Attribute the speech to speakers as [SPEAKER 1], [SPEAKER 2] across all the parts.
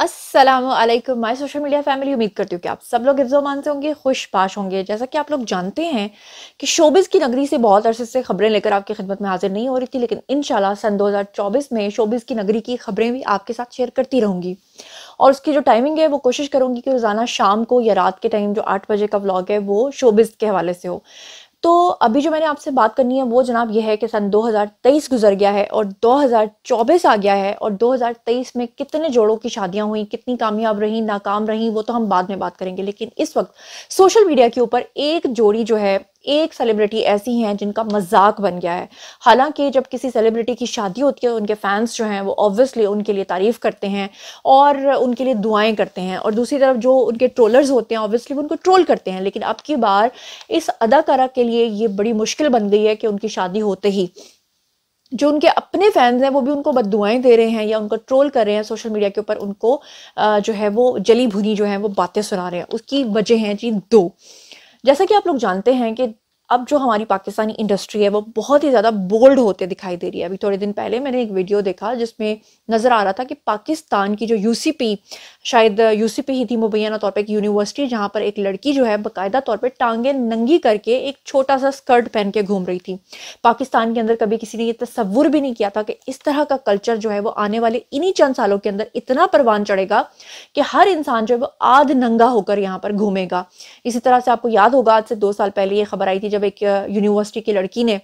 [SPEAKER 1] अस्सलामुअलैकुम my social media family. उम्मीद करती हूँ कि आप सब लोग इज़्ज़ो-अमान से होंगे, खुश-बाश होंगे। जैसा कि आप लोग जानते हैं कि शोबिज़ की नगरी से बहुत अरसे से खबरें लेकर आपकी खिदमत में हाजिर नहीं हो रही थी, लेकिन इंशाल्लाह सन 2024 में शोबिज़ की नगरी की खबरें भी आपके साथ शेयर करती रहूँगी। और उसकी जो टाइमिंग है वो कोशिश करूँगी कि रोज़ाना शाम को या रात के टाइम जो 8 बजे का व्लॉग है वो शोबिज़ के हवाले से हो। तो अभी जो मैंने आपसे बात करनी है वो जनाब ये है कि सन 2023 गुजर गया है और 2024 आ गया है। और 2023 में कितने जोड़ों की शादियां हुई, कितनी कामयाब रही, नाकाम रही, वो तो हम बाद में बात करेंगे। लेकिन इस वक्त सोशल मीडिया के ऊपर एक जोड़ी जो है, एक सेलिब्रिटी ऐसी हैं जिनका मजाक बन गया है। हालांकि जब किसी सेलिब्रिटी की शादी होती है उनके फैंस जो हैं वो ऑब्वियसली उनके लिए तारीफ करते हैं और उनके लिए दुआएं करते हैं, और दूसरी तरफ जो उनके ट्रोलर्स होते हैं ऑब्वियसली उनको ट्रोल करते हैं। लेकिन अब की बार इस अदाकारा के लिए ये बड़ी मुश्किल बन गई है कि उनकी शादी होते ही जो उनके अपने फैंस हैं वो भी उनको बद्दुआएं दे रहे हैं या उनको ट्रोल कर रहे हैं सोशल मीडिया के ऊपर। उनको जो है वो जली भुनी जो है वो बातें सुना रहे हैं। उसकी वजह है जी दो। जैसा कि आप लोग जानते हैं कि अब जो हमारी पाकिस्तानी इंडस्ट्री है वो बहुत ही ज़्यादा बोल्ड होते दिखाई दे रही है। अभी थोड़े दिन पहले मैंने एक वीडियो देखा जिसमें नज़र आ रहा था कि पाकिस्तान की जो यूसीपी, शायद यूसीपी ही थी मुबैना तौर पे, एक यूनिवर्सिटी जहाँ पर एक लड़की जो है बाकायदा तौर पे टांगे नंगी करके एक छोटा सा स्कर्ट पहन के घूम रही थी। पाकिस्तान के अंदर कभी किसी ने ये तसव्वुर भी नहीं किया था कि इस तरह का कल्चर जो है वो आने वाले इन्हीं चंद सालों के अंदर इतना परवान चढ़ेगा कि हर इंसान जो है वो आध नंगा होकर यहाँ पर घूमेगा। इसी तरह से आपको याद होगा आज से 2 साल पहले ये खबर आई थी जब एक यूनिवर्सिटी की लड़की ने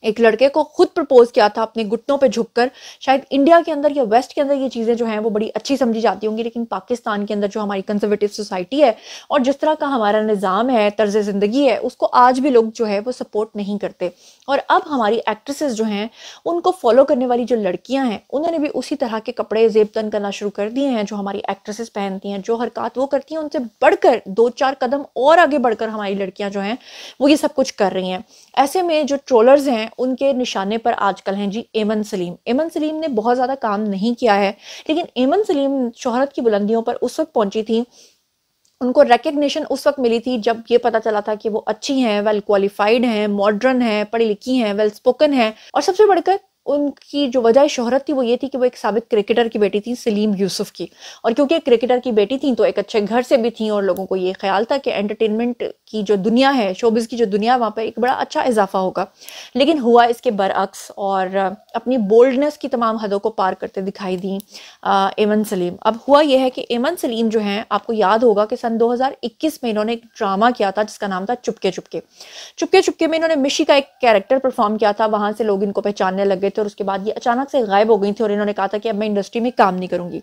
[SPEAKER 1] एक लड़के को खुद प्रपोज किया था अपने घुटनों पे झुककर। शायद इंडिया के अंदर या वेस्ट के अंदर ये चीज़ें जो हैं वो बड़ी अच्छी समझी जाती होंगी, लेकिन पाकिस्तान के अंदर जो हमारी कंजर्वेटिव सोसाइटी है और जिस तरह का हमारा निज़ाम है, तर्ज ज़िंदगी है, उसको आज भी लोग जो है वो सपोर्ट नहीं करते। और अब हमारी एक्ट्रेसेस जो हैं उनको फॉलो करने वाली जो लड़कियां हैं उन्होंने भी उसी तरह के कपड़े जेब तन करना शुरू कर दिए हैं जो हमारी एक्ट्रेसेस पहनती हैं। जो हरकत वो करती हैं उनसे बढ़कर 2-4 कदम और आगे बढ़कर हमारी लड़कियां जो हैं वो ये सब कुछ कर रही हैं। ऐसे में जो ट्रोलर्स हैं उनके निशाने पर आजकल हैं जी एमन सलीम। एमन सलीम ने बहुत ज़्यादा काम नहीं किया है, लेकिन एमन सलीम शोहरत की बुलंदियों पर उस वक्त पहुंची थी, उनको रिकग्निशन उस वक्त मिली थी जब ये पता चला था कि वो अच्छी हैं, वेल क्वालिफाइड हैं, मॉडर्न हैं, पढ़ी लिखी हैं, वेल स्पोकन हैं। और सबसे बढ़कर उनकी जो वजह शोहरत थी वो ये थी कि वो एक साबिक क्रिकेटर की बेटी थी, सलीम यूसुफ की। और क्योंकि एक क्रिकेटर की बेटी थी तो एक अच्छे घर से भी थी और लोगों को ये ख्याल था कि एंटरटेनमेंट की जो दुनिया है, शोबिज़ की जो दुनिया है, वहाँ पर एक बड़ा अच्छा इजाफा होगा। लेकिन हुआ इसके बरअक्स और अपनी बोल्डनेस की तमाम हदों को पार करते दिखाई दी एमन सलीम। अब हुआ यह है कि एमन सलीम जो हैं, आपको याद होगा कि सन 2021 में इन्होंने एक ड्रामा किया था जिसका नाम था चुपके चुपके। चुपके चुपके में इन्होंने मिशी का एक कैरेक्टर परफॉर्म किया था। वहां से लोग इनको पहचानने लग गए थे और उसके बाद ये अचानक से गायब हो गई थी और इन्होंने कहा था कि अब मैं इंडस्ट्री में काम नहीं करूंगी।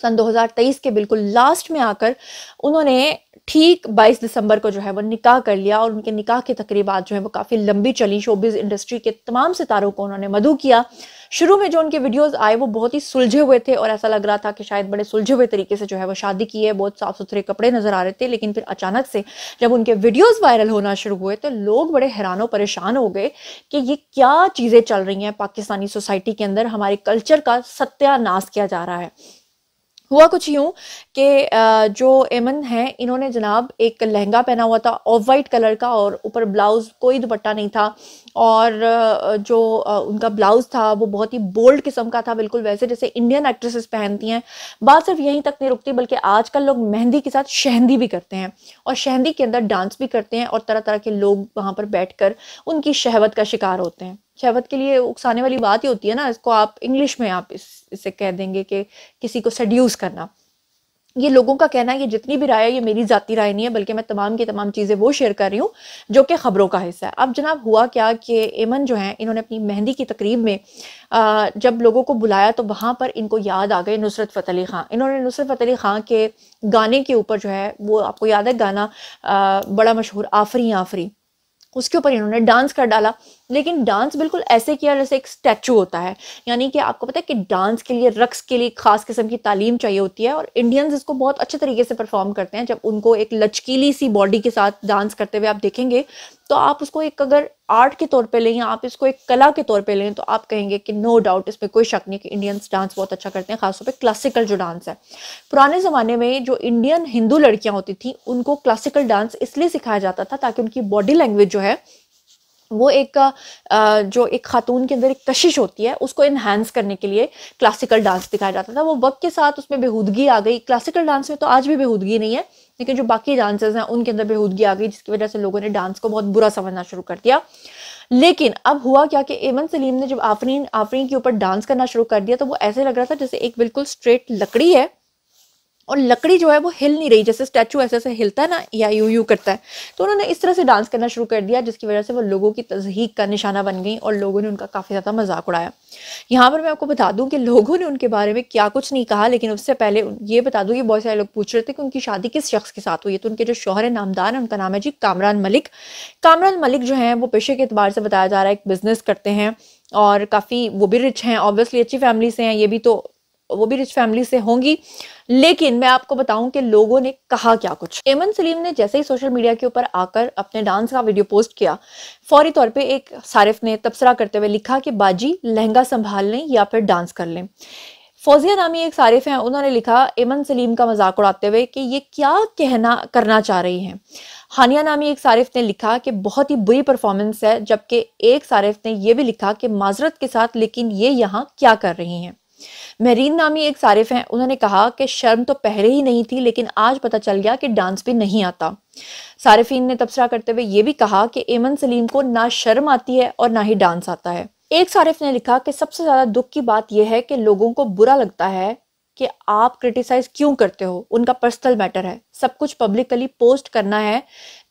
[SPEAKER 1] सन 2023 के बिल्कुल लास्ट में आकर उन्होंने ठीक 22 दिसंबर को जो है वो निकाह कर लिया और उनके निकाह की तकरीबात जो है वो काफ़ी लंबी चली। शोबिज़ इंडस्ट्री के तमाम सितारों को उन्होंने मदऊ किया। शुरू में जो उनके वीडियोस आए वो बहुत ही सुलझे हुए थे और ऐसा लग रहा था कि शायद बड़े सुलझे हुए तरीके से जो है वो शादी की है, बहुत साफ सुथरे कपड़े नजर आ रहे थे। लेकिन फिर अचानक से जब उनके वीडियोस वायरल होना शुरू हुए तो लोग बड़े हैरान परेशान हो गए कि ये क्या चीज़ें चल रही हैं पाकिस्तानी सोसाइटी के अंदर, हमारे कल्चर का सत्यानाश किया जा रहा है। हुआ कुछ यूं कि जो एमन है इन्होंने जनाब एक लहंगा पहना हुआ था ऑफ वाइट कलर का और ऊपर ब्लाउज, कोई दुपट्टा नहीं था। और जो उनका ब्लाउज था वो बहुत ही बोल्ड किस्म का था, बिल्कुल वैसे जैसे इंडियन एक्ट्रेसेस पहनती हैं। बात सिर्फ यहीं तक नहीं रुकती बल्कि आजकल लोग मेहंदी के साथ शहंदी भी करते हैं और शहंदी के अंदर डांस भी करते हैं और तरह तरह के लोग वहाँ पर बैठकर उनकी शहवत का शिकार होते हैं। शहवत के लिए उकसाने वाली बात ही होती है ना, इसको आप इंग्लिश में आप इसे कह देंगे कि किसी को सेड्यूस करना। ये लोगों का कहना है, ये जितनी भी राय है ये मेरी जाती राय नहीं है, बल्कि मैं तमाम की तमाम चीज़ें वो शेयर कर रही हूँ जो कि खबरों का हिस्सा है। अब जनाब हुआ क्या कि एमन जो है इन्होंने अपनी मेहंदी की तकरीब में जब लोगों को बुलाया तो वहाँ पर इनको याद आ गए नुसरत फ़तेह अली ख़ान। इन्होंने नुसरत फ़तेह अली ख़ान के गाने के ऊपर जो है वो, आपको याद है गाना बड़ा मशहूर आफरी आफरी, उसके ऊपर इन्होंने डांस कर डाला। लेकिन डांस बिल्कुल ऐसे किया जैसे एक स्टैचू होता है। यानी कि आपको पता है कि डांस के लिए, रक्स के लिए खास किस्म की तालीम चाहिए होती है और इंडियंस इसको बहुत अच्छे तरीके से परफॉर्म करते हैं। जब उनको एक लचकीली सी बॉडी के साथ डांस करते हुए आप देखेंगे तो आप उसको एक अगर आर्ट के तौर पे लें या आप इसको एक कला के तौर पे लें तो आप कहेंगे कि नो डाउट, इसमें कोई शक नहीं कि इंडियंस डांस बहुत अच्छा करते हैं, खासतौर पे क्लासिकल जो डांस है। पुराने ज़माने में जो इंडियन हिंदू लड़कियां होती थी उनको क्लासिकल डांस इसलिए सिखाया जाता था ताकि उनकी बॉडी लैंग्वेज जो है वो एक जो एक खातून के अंदर एक कशिश होती है उसको इन्हांस करने के लिए क्लासिकल डांस दिखाया जाता था। वो वक्त के साथ उसमें बेहूदगी आ गई। क्लासिकल डांस में तो आज भी बेहूदगी नहीं है, लेकिन जो बाकी डांसेस हैं उनके अंदर बेहूदगी आ गई, जिसकी वजह से लोगों ने डांस को बहुत बुरा समझना शुरू कर दिया। लेकिन अब हुआ क्या कि एमन सलीम ने जब आफरीन आफरीन के ऊपर डांस करना शुरू कर दिया तो वो ऐसे लग रहा था जैसे एक बिल्कुल स्ट्रेट लकड़ी है और लकड़ी जो है वो हिल नहीं रही, जैसे स्टैचू ऐसे ऐसे हिलता है ना या यूं यूं करता है। तो उन्होंने इस तरह से डांस करना शुरू कर दिया, जिसकी वजह से वो लोगों की तज़हीक का निशाना बन गई और लोगों ने उनका काफ़ी ज़्यादा मजाक उड़ाया। यहाँ पर मैं आपको बता दूं कि लोगों ने उनके बारे में क्या कुछ नहीं कहा, लेकिन उससे पहले ये बता दूं कि बहुत सारे लोग पूछ रहे थे कि उनकी शादी किस शख्स के साथ हुई है। तो उनके जो शौहर नामदार है उनका नाम है जी कामरान मलिक। कामरान मलिक जो है वो पेशे के एतबार से बताया जा रहा है एक बिजनेस करते हैं और काफ़ी वो भी रिच हैं, ऑब्वियसली अच्छी फैमिली से हैं, ये भी तो वो भी रिच फैमिली से होंगी। लेकिन मैं आपको बताऊं कि लोगों ने कहा क्या कुछ। एमन सलीम ने जैसे ही सोशल मीडिया के ऊपर आकर अपने डांस का वीडियो पोस्ट किया, फौरी तौर पे एक सारिफ ने तबसरा करते हुए लिखा कि बाजी लहंगा संभाल लें या फिर डांस कर लें। फौजिया नामी एक सारिफ हैं, उन्होंने लिखा एमन सलीम का मजाक उड़ाते हुए कि ये क्या कहना करना चाह रही हैं। हानिया नामी एक सारिफ ने लिखा कि बहुत ही बुरी परफॉर्मेंस है, जबकि एक सारिफ ने यह भी लिखा कि माजरत के साथ लेकिन ये यहाँ क्या कर रही हैं। महरीन नामी एक सारिफ हैं, उन्होंने कहा कि शर्म तो पहले ही नहीं थी लेकिन आज पता चल गया कि डांस भी नहीं आता। सारिफीन ने तबसरा करते हुए ये भी कहा कि एमन सलीम को ना शर्म आती है और ना ही डांस आता है। एक सारिफ ने लिखा कि सबसे ज्यादा दुख की बात यह है कि लोगों को बुरा लगता है कि आप क्रिटिसाइज क्यों करते हो, उनका पर्सनल मैटर है, सब कुछ पब्लिकली पोस्ट करना है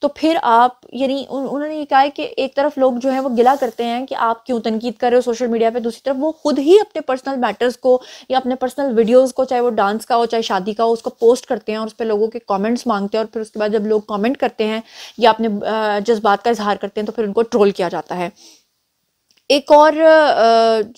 [SPEAKER 1] तो फिर आप यानी उन्होंने ये कहा है कि एक तरफ लोग जो है वो गिला करते हैं कि आप क्यों तनकीद कर रहे हो सोशल मीडिया पे, दूसरी तरफ वो खुद ही अपने पर्सनल मैटर्स को या अपने पर्सनल वीडियोस को, चाहे वो डांस का हो चाहे शादी का हो, उसको पोस्ट करते हैं और उस पर लोगों के कमेंट्स मांगते हैं और फिर उसके बाद जब लोग कमेंट करते हैं या अपने जज्बात का इजहार करते हैं तो फिर उनको ट्रोल किया जाता है। एक और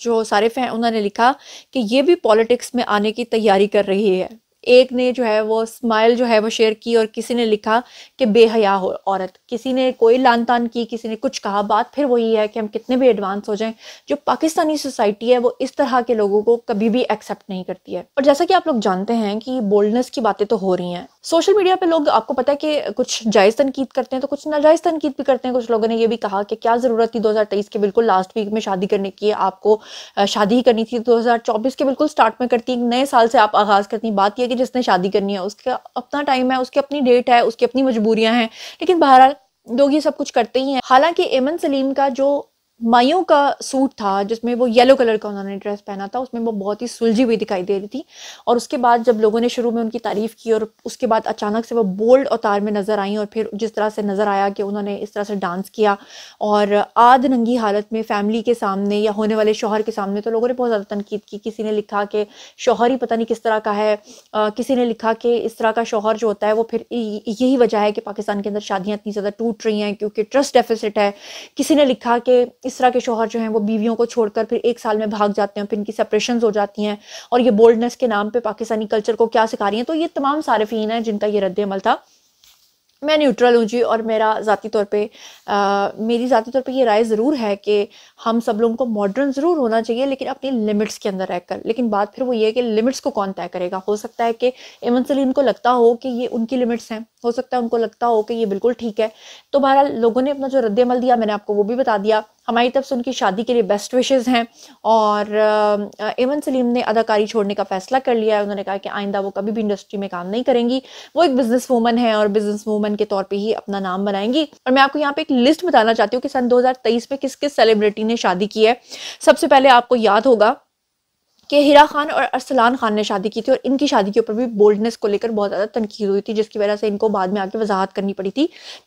[SPEAKER 1] जो सारिफ हैं उन्होंने लिखा कि ये भी पॉलिटिक्स में आने की तैयारी कर रही है। एक ने जो है वो स्माइल जो है वो शेयर की और किसी ने लिखा कि बेहया हो औरत, किसी ने कोई लान तान की, किसी ने कुछ कहा। बात फिर वही है कि हम कितने भी एडवांस हो जाएं, जो पाकिस्तानी सोसाइटी है वो इस तरह के लोगों को कभी भी एक्सेप्ट नहीं करती है। और जैसा कि आप लोग जानते हैं कि बोल्डनेस की बातें तो हो रही हैं सोशल मीडिया पे, लोग आपको पता है कि कुछ जायज़ तनकीद करते हैं तो कुछ नाजायज़ तनकीद भी करते हैं। कुछ लोगों ने ये भी कहा कि क्या ज़रूरत थी 2023 के बिल्कुल लास्ट वीक में शादी करने की, आपको शादी ही करनी थी 2024 के बिल्कुल स्टार्ट में करती, नए साल से आप आगाज़ करती। बात यह कि जिसने शादी करनी है उसका अपना टाइम है, उसकी अपनी डेट है, उसकी अपनी मजबूरियां हैं, लेकिन बहरहाल लोग ये सब कुछ करते ही हैं। हालांकि एमन सलीम का जो मायूं का सूट था जिसमें वो येलो कलर का उन्होंने ड्रेस पहना था, उसमें वो बहुत ही सुलझी हुई दिखाई दे रही थी। और उसके बाद जब लोगों ने शुरू में उनकी तारीफ की और उसके बाद अचानक से वो बोल्ड अवतार में नजर आई और फिर जिस तरह से नजर आया कि उन्होंने इस तरह से डांस किया और आध नंगी हालत में फैमिली के सामने या होने वाले शौहर के सामने, तो लोगों ने बहुत ज़्यादा तनकीद की। किसी ने लिखा कि शौहर ही पता नहीं किस तरह का है, किसी ने लिखा कि इस तरह का शौहर जो होता है वो फिर यही वजह है कि पाकिस्तान के अंदर शादियाँ इतनी ज़्यादा टूट रही हैं क्योंकि ट्रस्ट डेफिसिट है। किसी ने लिखा कि इस तरह के शौहर जो हैं वो बीवियों को छोड़कर फिर एक साल में भाग जाते हैं, फिर इनकी सेपरेशंस हो जाती हैं और ये बोल्डनेस के नाम पे पाकिस्तानी कल्चर को क्या सिखा रही हैं। तो ये तमाम सारिफीन हैं जिनका ये रद्द अमल था। मैं न्यूट्रल हूँ जी, और मेरी ज़ाती तौर पे ये राय ज़रूर है कि हम सब लोगों को मॉडर्न ज़रूर होना चाहिए लेकिन अपनी लिमिट्स के अंदर रहकर। लेकिन बात फिर वो ये है कि लिमिट्स को कौन तय करेगा। हो सकता है कि एमन सलीम को लगता हो कि ये उनकी लिमिट्स हैं, हो सकता है उनको लगता हो कि ये बिल्कुल ठीक है। तो बहरहाल लोगों ने अपना जो रद्द अमल दिया मैंने आपको वो भी बता दिया। हमारी तरफ से उनकी शादी के लिए बेस्ट विशेज़ हैं और एमन सलीम ने अदाकारी छोड़ने का फैसला कर लिया है। उन्होंने कहा कि आइंदा वो कभी भी इंडस्ट्री में काम नहीं करेंगी, वो एक बिजनेस वूमन है और बिजनेस वूमन के तौर पे ही अपना नाम बनाएंगी। और मैं आपको यहाँ पे एक लिस्ट बताना चाहती हूँ कि सन 2023 में किस किस सेलिब्रिटी ने शादी की है। सबसे पहले आपको याद होगा कि हिरा खान और अरसलान खान ने शादी की थी और इनकी शादी के ऊपर भी बोल्डनेस को लेकर बहुत ज़्यादा तनकीद हुई थी, जिसकी वजह से इनको बाद में आके वजाहत करनी पड़ी थी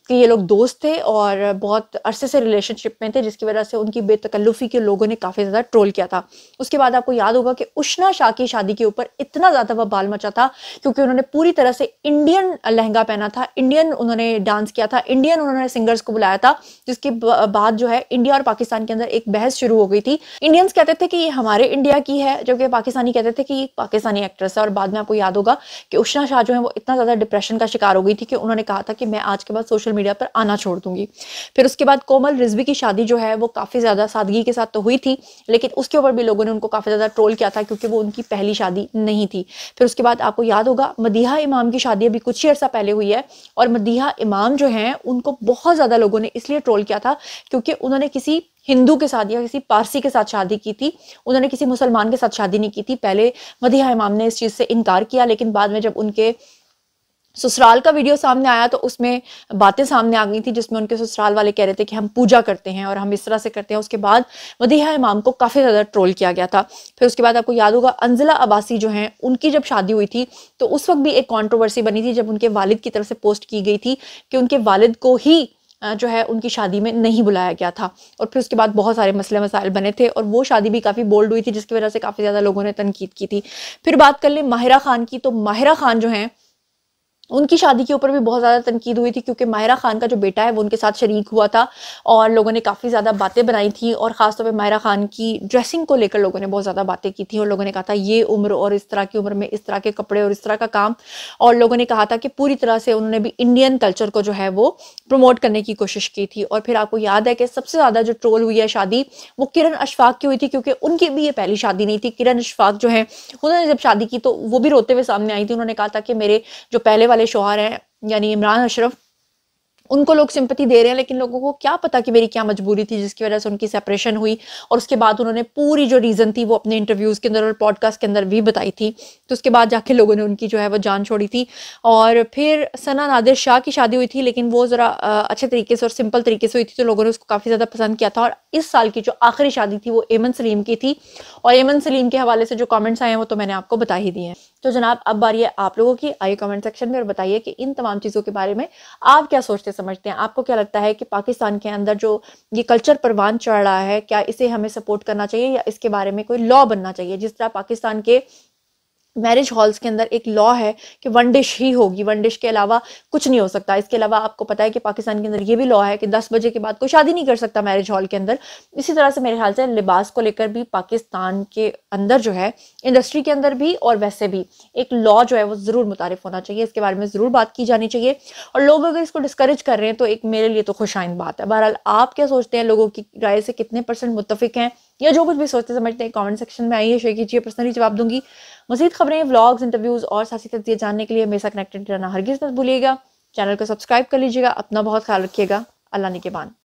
[SPEAKER 1] कि ये लोग दोस्त थे और बहुत अरसे से रिलेशनशिप में थे, जिसकी वजह से उनकी बेतकल्लुफ़ी के लोगों ने काफ़ी ज़्यादा ट्रोल किया था। उसके बाद आपको याद होगा कि उष्ना शाह की शादी के ऊपर इतना ज़्यादा बवाल मचा था क्योंकि उन्होंने पूरी तरह से इंडियन लहंगा पहना था, इंडियन उन्होंने डांस किया था, इंडियन उन्होंने सिंगर्स को बुलाया था, जिसके बाद जो है इंडिया और पाकिस्तान के अंदर एक बहस शुरू हो गई थी। इंडियंस कहते थे कि ये हमारे इंडिया की है, जबकि पाकिस्तानी कहते थे कि ये पाकिस्तानी एक्ट्रेस है। और बाद में आपको याद होगा कि उशना शाह जो है वो इतना ज़्यादा डिप्रेशन का शिकार हो गई थी कि उन्होंने कहा था कि मैं आज के बाद सोशल मीडिया पर आना छोड़ दूंगी। फिर उसके बाद कोमल रिजवी की शादी जो है वो काफ़ी ज़्यादा सादगी के साथ तो हुई थी, लेकिन उसके ऊपर भी लोगों ने उनको काफ़ी ज़्यादा ट्रोल किया था क्योंकि वो उनकी पहली शादी नहीं थी। फिर उसके बाद आपको याद होगा मदीहा इमाम की शादी अभी कुछ ही अर्सा पहले हुई है, और मदीहा इमाम जो हैं उनको बहुत ज़्यादा लोगों ने इसलिए ट्रोल किया था क्योंकि उन्होंने किसी हिंदू के साथ या किसी पारसी के साथ शादी की थी, उन्होंने किसी मुसलमान के साथ शादी नहीं की थी। पहले मदीहा इमाम ने इस चीज़ से इनकार किया, लेकिन बाद में जब उनके ससुराल का वीडियो सामने आया तो उसमें बातें सामने आ गई थी जिसमें उनके ससुराल वाले कह रहे थे कि हम पूजा करते हैं और हम इस तरह से करते हैं। उसके बाद मदीहा इमाम को काफ़ी ज़्यादा ट्रोल किया गया था। फिर उसके बाद आपको याद होगा अंजिला अब्बासी जो हैं उनकी जब शादी हुई थी तो उस वक्त भी एक कंट्रोवर्सी बनी थी जब उनके वालिद की तरफ से पोस्ट की गई थी कि उनके वालिद को ही जो है उनकी शादी में नहीं बुलाया गया था। और फिर उसके बाद बहुत सारे मसले मसाइल बने थे और वो शादी भी काफ़ी बोल्ड हुई थी जिसकी वजह से काफ़ी ज़्यादा लोगों ने तनकीद की थी। फिर बात कर लें माहिरा खान की, तो माहिरा खान जो हैं उनकी शादी के ऊपर भी बहुत ज़्यादा तनकीद हुई थी क्योंकि माहिरा खान का जो बेटा है वो उनके साथ शरीक हुआ था और लोगों ने काफ़ी ज़्यादा बातें बनाई थी। और ख़ासतौर पे माहिरा खान की ड्रेसिंग को लेकर लोगों ने बहुत ज़्यादा बातें की थी और लोगों ने कहा था ये उम्र और इस तरह की उम्र में इस तरह के कपड़े और इस तरह का काम, और लोगों ने कहा था कि पूरी तरह से उन्होंने भी इंडियन कल्चर को जो है वो प्रमोट करने की कोशिश की थी। और फिर आपको याद है कि सबसे ज़्यादा जो ट्रोल हुई है शादी वो किरण अशफाक की हुई थी क्योंकि उनकी भी ये पहली शादी नहीं थी। किरण अशफाक जो है उन्होंने जब शादी की तो वो भी रोते हुए सामने आई थी। उन्होंने कहा था कि मेरे जो पहले वाले शौहर हैं यानी इमरान अशरफ, उनको लोग सिंपैथी दे रहे हैं लेकिन लोगों को क्या पता कि मेरी क्या मजबूरी थी जिसकी वजह से उनकी सेपरेशन हुई। और उसके बाद उन्होंने पूरी जो रीज़न थी वो अपने इंटरव्यूज़ के अंदर और पॉडकास्ट के अंदर भी बताई थी। तो उसके बाद जाके लोगों ने उनकी जो है वो जान छोड़ी थी। और फिर सना नादिर शाह की शादी हुई थी लेकिन वो ज़रा अच्छे तरीके से और सिंपल तरीके से हुई थी तो लोगों ने उसको काफ़ी ज़्यादा पसंद किया था। और इस साल की जो आखिरी शादी थी वो एमन सलीम की थी और एमन सलीम के हवाले से जो कमेंट्स आए हैं वो तो मैंने आपको बता ही दिए हैं। तो जनाब अब बारी है आप लोगों की, आइए कमेंट सेक्शन में और बताइए कि इन तमाम चीज़ों के बारे में आप क्या सोचते समझते हैं। आपको क्या लगता है कि पाकिस्तान के अंदर जो ये कल्चर परवान चढ़ रहा है क्या इसे हमें सपोर्ट करना चाहिए या इसके बारे में कोई लॉ बनना चाहिए। जिस तरह पाकिस्तान के मैरिज हॉल्स के अंदर एक लॉ है कि वन डिश ही होगी, वन डिश के अलावा कुछ नहीं हो सकता। इसके अलावा आपको पता है कि पाकिस्तान के अंदर ये भी लॉ है कि 10 बजे के बाद कोई शादी नहीं कर सकता मैरिज हॉल के अंदर। इसी तरह से मेरे ख्याल से लिबास को लेकर भी पाकिस्तान के अंदर जो है इंडस्ट्री के अंदर भी और वैसे भी एक लॉ जो है वो ज़रूर मुतारिफ होना चाहिए। इसके बारे में ज़रूर बात की जानी चाहिए और लोग अगर इसको डिस्करेज कर रहे हैं तो एक मेरे लिए तो खुशाइन बात है। बहरहाल आप क्या सोचते हैं, लोगों की राय से कितने % मुत्तफिक हैं या जो कुछ भी सोचते समझते हैं कमेंट सेक्शन में आइए, शेयर कीजिए, पर्सनली जवाब दूंगी। मज़ीद खबरें, व्लॉग्स, इंटरव्यूज़ और साथ ही तजज़िये जानने के लिए मेरे साथ कनेक्टेड रहना हरगिज़ मत भूलिएगा। चैनल को सब्सक्राइब कर लीजिएगा। अपना बहुत ख्याल रखिएगा। अल्लाह निगहबान।